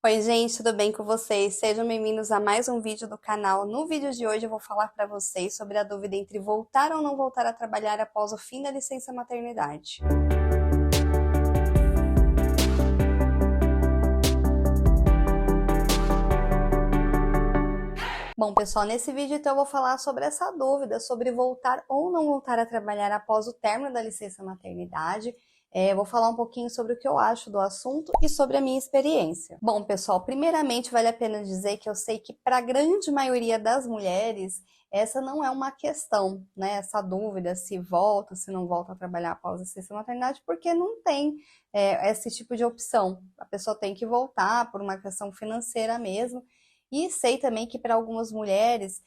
Oi gente, tudo bem com vocês? Sejam bem-vindos a mais um vídeo do canal. No vídeo de hoje eu vou falar para vocês sobre a dúvida entre voltar ou não voltar a trabalhar após o fim da licença maternidade. Bom, pessoal, nesse vídeo então eu vou falar sobre essa dúvida, sobre voltar ou não voltar a trabalhar após o término da licença maternidade. Vou falar um pouquinho sobre o que eu acho do assunto e sobre a minha experiência. Bom, pessoal, primeiramente vale a pena dizer que eu sei que para a grande maioria das mulheres, essa não é uma questão, né? Essa dúvida se volta, se não volta a trabalhar após a licença maternidade, porque não tem esse tipo de opção. A pessoa tem que voltar por uma questão financeira mesmo. E sei também que para algumas mulheres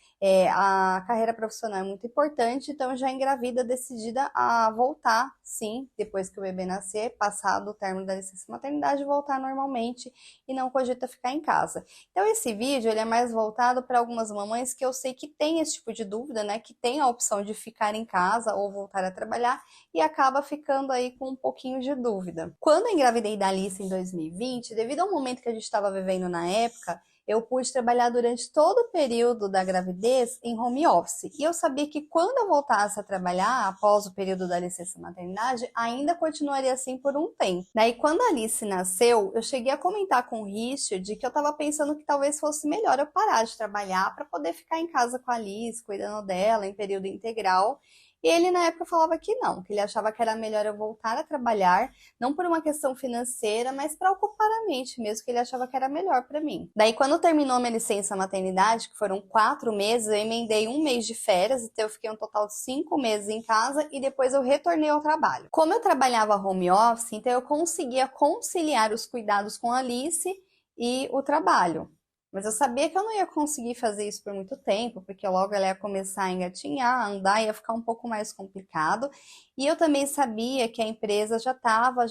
a carreira profissional é muito importante, então já engravida decidida a voltar, sim, depois que o bebê nascer, passado o término da licença maternidade, voltar normalmente e não cogita ficar em casa. Então esse vídeo ele é mais voltado para algumas mamães que eu sei que tem esse tipo de dúvida, né, que tem a opção de ficar em casa ou voltar a trabalhar e acaba ficando aí com um pouquinho de dúvida. Quando eu engravidei da Alice em 2020, devido ao momento que a gente estava vivendo na época, eu pude trabalhar durante todo o período da gravidez em home office. E eu sabia que quando eu voltasse a trabalhar, após o período da licença maternidade, ainda continuaria assim por um tempo. Daí, quando a Alice nasceu, eu cheguei a comentar com o Richard que eu estava pensando que talvez fosse melhor eu parar de trabalhar para poder ficar em casa com a Alice, cuidando dela em período integral. E ele, na época, falava que não, que ele achava que era melhor eu voltar a trabalhar, não por uma questão financeira, mas para ocupar a mente mesmo, que ele achava que era melhor para mim. Daí, quando terminou minha licença maternidade, que foram 4 meses, eu emendei um mês de férias, então eu fiquei um total de 5 meses em casa e depois eu retornei ao trabalho. Como eu trabalhava home office, então eu conseguia conciliar os cuidados com a Alice e o trabalho. Mas eu sabia que eu não ia conseguir fazer isso por muito tempo, porque logo ela ia começar a engatinhar, a andar, ia ficar um pouco mais complicado. E eu também sabia que a empresa já estava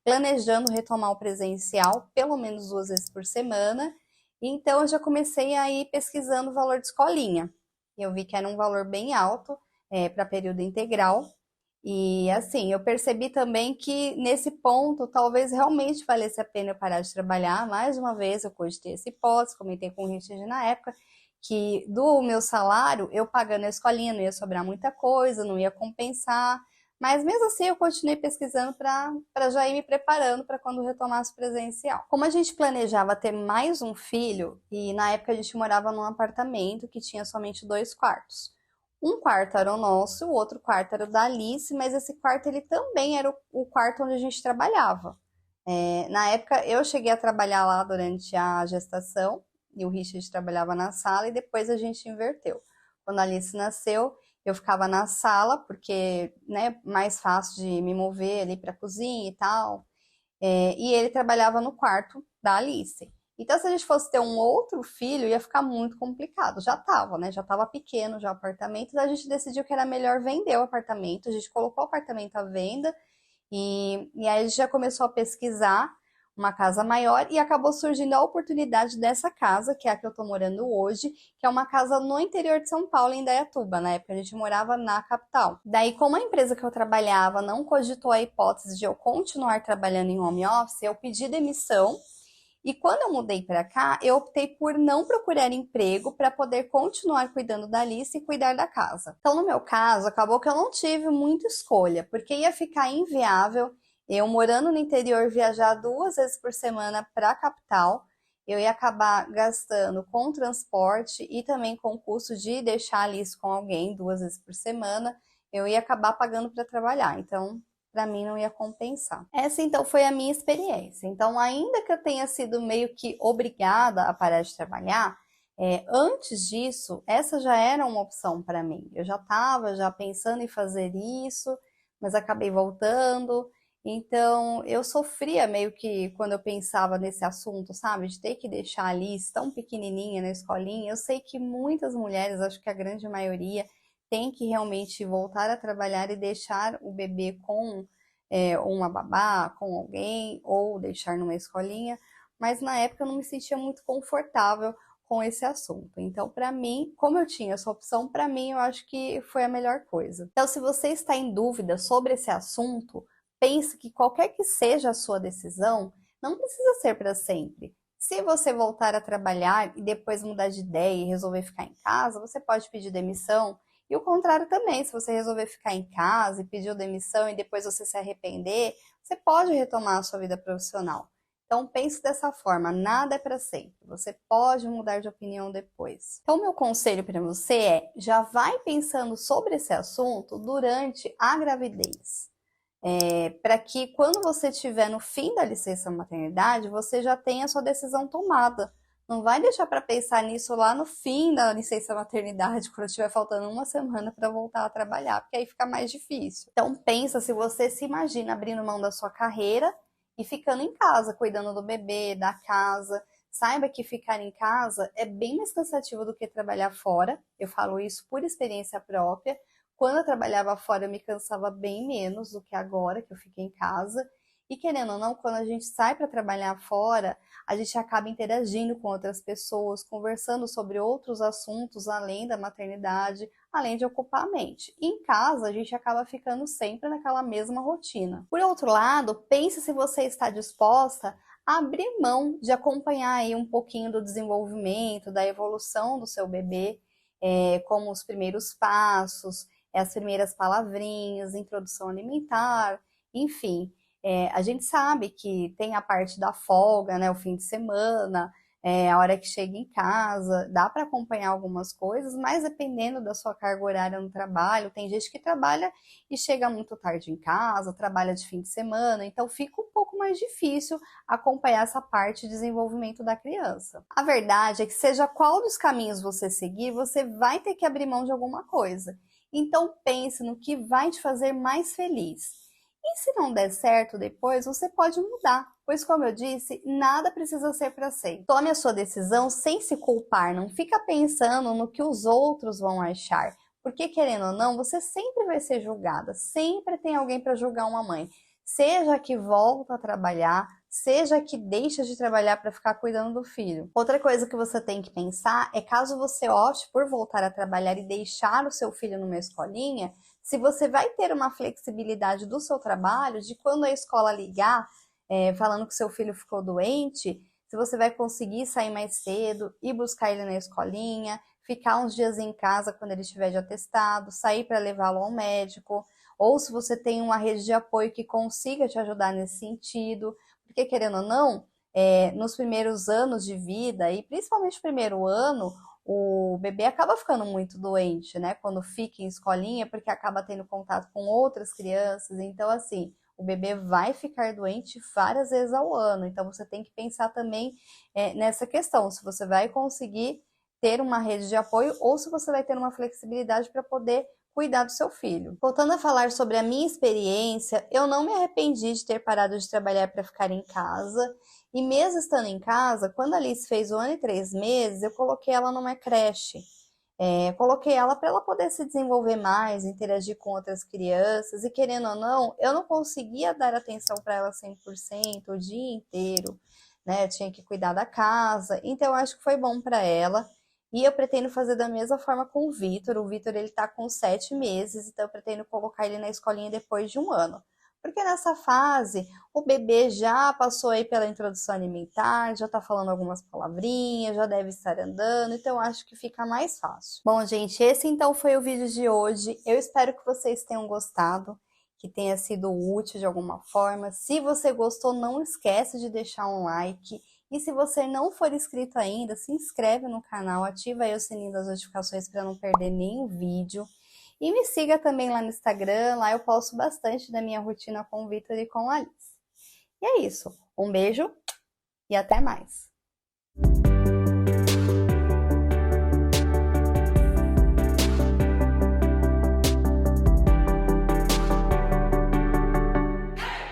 planejando retomar o presencial, pelo menos 2 vezes por semana. Então eu já comecei a ir pesquisando o valor de escolinha. Eu vi que era um valor bem alto para período integral. E assim, eu percebi também que nesse ponto talvez realmente valesse a pena eu parar de trabalhar. Mais uma vez, eu cogitei essa hipótese, comentei com o Richard na época, que do meu salário, eu pagando a escolinha, não ia sobrar muita coisa, não ia compensar. Mas mesmo assim, eu continuei pesquisando para já ir me preparando para quando retomasse o presencial. Como a gente planejava ter mais um filho, e na época a gente morava num apartamento que tinha somente 2 quartos. Um quarto era o nosso, o outro quarto era o da Alice, mas esse quarto ele também era o quarto onde a gente trabalhava. Na época eu cheguei a trabalhar lá durante a gestação e o Richard trabalhava na sala e depois a gente inverteu. Quando a Alice nasceu, eu ficava na sala porque, né, mais fácil de me mover ali para a cozinha e tal. E ele trabalhava no quarto da Alice. Então, se a gente fosse ter um outro filho, ia ficar muito complicado. Já estava, né? Já estava pequeno já o apartamento. Então, a gente decidiu que era melhor vender o apartamento. A gente colocou o apartamento à venda e aí a gente já começou a pesquisar uma casa maior e acabou surgindo a oportunidade dessa casa, que é a que eu tô morando hoje, que é uma casa no interior de São Paulo, em Indaiatuba. Na época a gente morava na capital. Daí, como a empresa que eu trabalhava não cogitou a hipótese de eu continuar trabalhando em home office, eu pedi demissão. E quando eu mudei para cá, eu optei por não procurar emprego para poder continuar cuidando da Alice e cuidar da casa. Então, no meu caso, acabou que eu não tive muita escolha, porque ia ficar inviável eu morando no interior viajar 2 vezes por semana para a capital. Eu ia acabar gastando com transporte e também com o custo de deixar a Alice com alguém 2 vezes por semana. Eu ia acabar pagando para trabalhar. Então, para mim não ia compensar. Essa então foi a minha experiência. Então, ainda que eu tenha sido meio que obrigada a parar de trabalhar, antes disso, essa já era uma opção para mim. Eu já estava pensando em fazer isso, mas acabei voltando. Então, eu sofria meio que quando eu pensava nesse assunto, sabe? De ter que deixar a Alice tão pequenininha na escolinha. Eu sei que muitas mulheres, acho que a grande maioria, tem que realmente voltar a trabalhar e deixar o bebê com uma babá, com alguém, ou deixar numa escolinha, mas na época eu não me sentia muito confortável com esse assunto. Então, para mim, como eu tinha essa opção, para mim eu acho que foi a melhor coisa. Então, se você está em dúvida sobre esse assunto, pense que qualquer que seja a sua decisão, não precisa ser para sempre. Se você voltar a trabalhar e depois mudar de ideia e resolver ficar em casa, você pode pedir demissão. E o contrário também, se você resolver ficar em casa e pedir demissão e depois você se arrepender, você pode retomar a sua vida profissional. Então pense dessa forma, nada é para sempre. Você pode mudar de opinião depois. Então meu conselho para você é, já vai pensando sobre esse assunto durante a gravidez. Para que quando você estiver no fim da licença maternidade, você já tenha a sua decisão tomada. Não vai deixar para pensar nisso lá no fim da licença maternidade, quando estiver faltando uma semana para voltar a trabalhar, porque aí fica mais difícil. Então pensa se você se imagina abrindo mão da sua carreira e ficando em casa, cuidando do bebê, da casa. Saiba que ficar em casa é bem mais cansativo do que trabalhar fora. Eu falo isso por experiência própria. Quando eu trabalhava fora, eu me cansava bem menos do que agora, que eu fiquei em casa. E querendo ou não, quando a gente sai para trabalhar fora, a gente acaba interagindo com outras pessoas, conversando sobre outros assuntos além da maternidade, além de ocupar a mente. E em casa, a gente acaba ficando sempre naquela mesma rotina. Por outro lado, pense se você está disposta a abrir mão de acompanhar aí um pouquinho do desenvolvimento, da evolução do seu bebê, como os primeiros passos, as primeiras palavrinhas, introdução alimentar, enfim. A gente sabe que tem a parte da folga, né, o fim de semana, a hora que chega em casa, dá para acompanhar algumas coisas, mas dependendo da sua carga horária no trabalho, tem gente que trabalha e chega muito tarde em casa, trabalha de fim de semana, então fica um pouco mais difícil acompanhar essa parte de desenvolvimento da criança. A verdade é que seja qual dos caminhos você seguir, você vai ter que abrir mão de alguma coisa. Então pense no que vai te fazer mais feliz. E se não der certo depois, você pode mudar, pois como eu disse, nada precisa ser para sempre. Tome a sua decisão sem se culpar, não fica pensando no que os outros vão achar, porque querendo ou não, você sempre vai ser julgada, sempre tem alguém para julgar uma mãe, seja que volta a trabalhar, seja que deixa de trabalhar para ficar cuidando do filho. Outra coisa que você tem que pensar é caso você opte por voltar a trabalhar e deixar o seu filho numa escolinha, se você vai ter uma flexibilidade do seu trabalho, de quando a escola ligar, falando que seu filho ficou doente, se você vai conseguir sair mais cedo, ir buscar ele na escolinha, ficar uns dias em casa quando ele estiver de atestado, sair para levá-lo ao médico, ou se você tem uma rede de apoio que consiga te ajudar nesse sentido, porque querendo ou não, nos primeiros anos de vida, e principalmente no primeiro ano, o bebê acaba ficando muito doente, né? Quando fica em escolinha, porque acaba tendo contato com outras crianças. Então, assim, o bebê vai ficar doente várias vezes ao ano. Então, você tem que pensar também nessa questão, se você vai conseguir ter uma rede de apoio ou se você vai ter uma flexibilidade para poder cuidar do seu filho. Voltando a falar sobre a minha experiência, eu não me arrependi de ter parado de trabalhar para ficar em casa. E mesmo estando em casa, quando a Alice fez 1 ano e 3 meses, eu coloquei ela numa creche. Coloquei ela para ela poder se desenvolver mais, interagir com outras crianças. E querendo ou não, eu não conseguia dar atenção para ela 100% o dia inteiro, né? Eu tinha que cuidar da casa. Então, eu acho que foi bom para ela. E eu pretendo fazer da mesma forma com o Vitor. O Vitor, ele tá com 7 meses, então eu pretendo colocar ele na escolinha depois de 1 ano. Porque nessa fase, o bebê já passou aí pela introdução alimentar, já tá falando algumas palavrinhas, já deve estar andando, então acho que fica mais fácil. Bom, gente, esse então foi o vídeo de hoje. Eu espero que vocês tenham gostado, que tenha sido útil de alguma forma. Se você gostou, não esquece de deixar um like. E se você não for inscrito ainda, se inscreve no canal, ativa aí o sininho das notificações para não perder nenhum vídeo. E me siga também lá no Instagram, lá eu posto bastante da minha rotina com o Vitor e com a Alice. E é isso, um beijo e até mais!